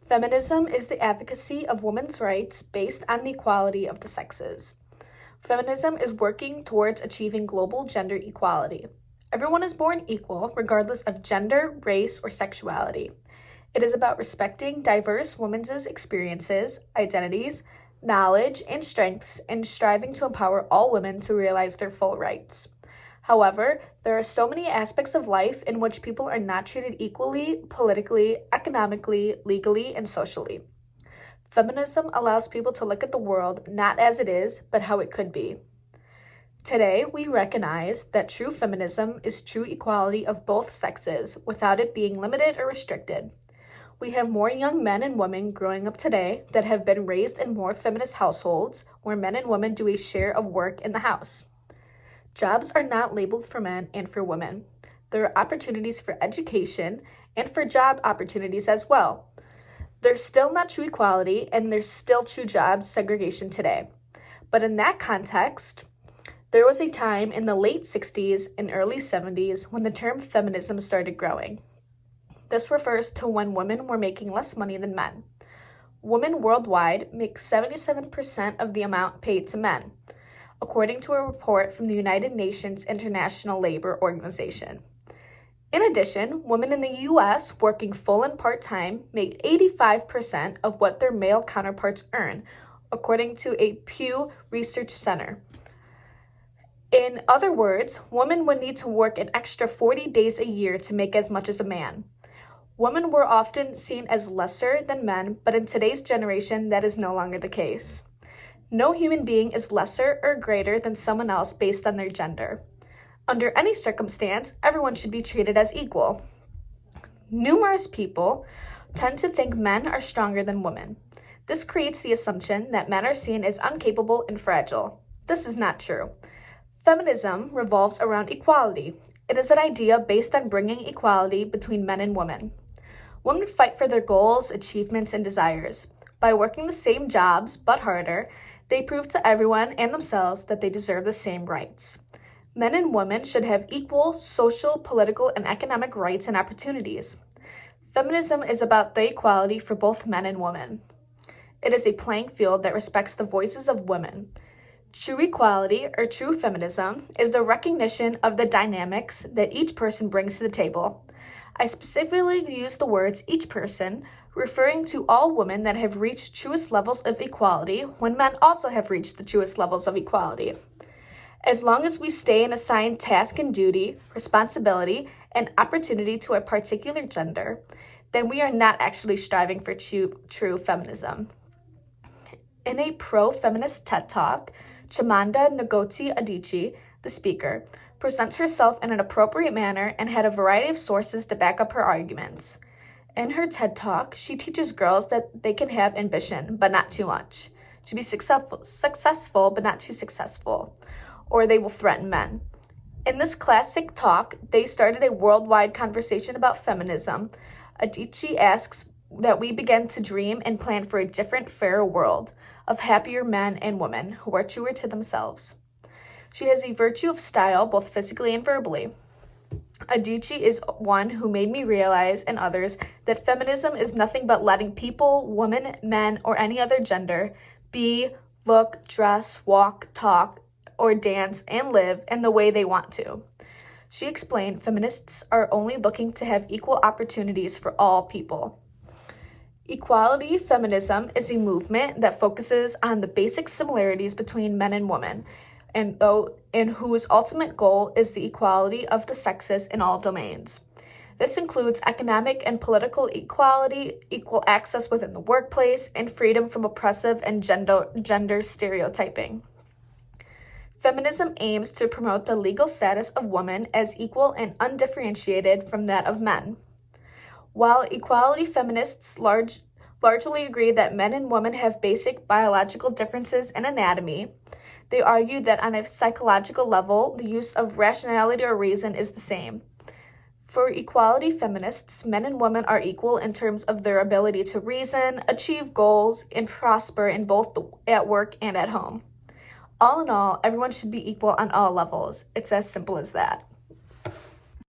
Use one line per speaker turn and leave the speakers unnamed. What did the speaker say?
Feminism is the advocacy of women's rights based on the equality of the sexes. Feminism is working towards achieving global gender equality. Everyone is born equal, regardless of gender, race, or sexuality. It is about respecting diverse women's experiences, identities, knowledge, and strengths, and striving to empower all women to realize their full rights. However, there are so many aspects of life in which people are not treated equally, politically, economically, legally, and socially. Feminism allows people to look at the world not as it is, but how it could be. Today, we recognize that true feminism is true equality of both sexes without it being limited or restricted. We have more young men and women growing up today that have been raised in more feminist households where men and women do a share of work in the house. Jobs are not labeled for men and for women. There are opportunities for education and for job opportunities as well. There's still not true equality and there's still true job segregation today. But in that context, there was a time in the late 60s and early 70s when the term feminism started growing. This refers to when women were making less money than men. Women worldwide make 77% of the amount paid to men, according to a report from the United Nations International Labor Organization. In addition, women in the U.S. working full and part-time make 85% of what their male counterparts earn, according to a Pew Research Center. In other words, women would need to work an extra 40 days a year to make as much as a man. Women were often seen as lesser than men, but in today's generation, that is no longer the case. No human being is lesser or greater than someone else based on their gender. Under any circumstance, everyone should be treated as equal. Numerous people tend to think men are stronger than women. This creates the assumption that men are seen as incapable and fragile. This is not true. Feminism revolves around equality. It is an idea based on bringing equality between men and women. Women fight for their goals, achievements, and desires. By working the same jobs, but harder, they prove to everyone and themselves that they deserve the same rights. Men and women should have equal social, political, and economic rights and opportunities. Feminism is about the equality for both men and women. It is a playing field that respects the voices of women. True equality, or true feminism, is the recognition of the dynamics that each person brings to the table. I specifically use the words each person, referring to all women that have reached truest levels of equality when men also have reached the truest levels of equality. As long as we stay and assign task and duty, responsibility, and opportunity to a particular gender, then we are not actually striving for true feminism. In a pro-feminist TED Talk, Chimamanda Ngozi Adichie, the speaker, presents herself in an appropriate manner and had a variety of sources to back up her arguments. In her TED Talk, she teaches girls that they can have ambition, but not too much, to be successful, but not too successful, or they will threaten men. In this classic talk, they started a worldwide conversation about feminism. Adichie asks that we begin to dream and plan for a different, fairer world of happier men and women who are truer to themselves. She has a virtue of style, both physically and verbally. Adichie is one who made me realize, and others, that feminism is nothing but letting people, women, men, or any other gender, be, look, dress, walk, talk, or dance, and live in the way they want to. She explained feminists are only looking to have equal opportunities for all people. Equality feminism is a movement that focuses on the basic similarities between men and women, and whose ultimate goal is the equality of the sexes in all domains. This includes economic and political equality, equal access within the workplace, and freedom from oppressive and gender stereotyping. Feminism aims to promote the legal status of women as equal and undifferentiated from that of men. While equality feminists largely agree that men and women have basic biological differences in anatomy, they argue that on a psychological level, the use of rationality or reason is the same. For equality feminists, men and women are equal in terms of their ability to reason, achieve goals, and prosper in both at work and at home. All in all, everyone should be equal on all levels. It's as simple as that.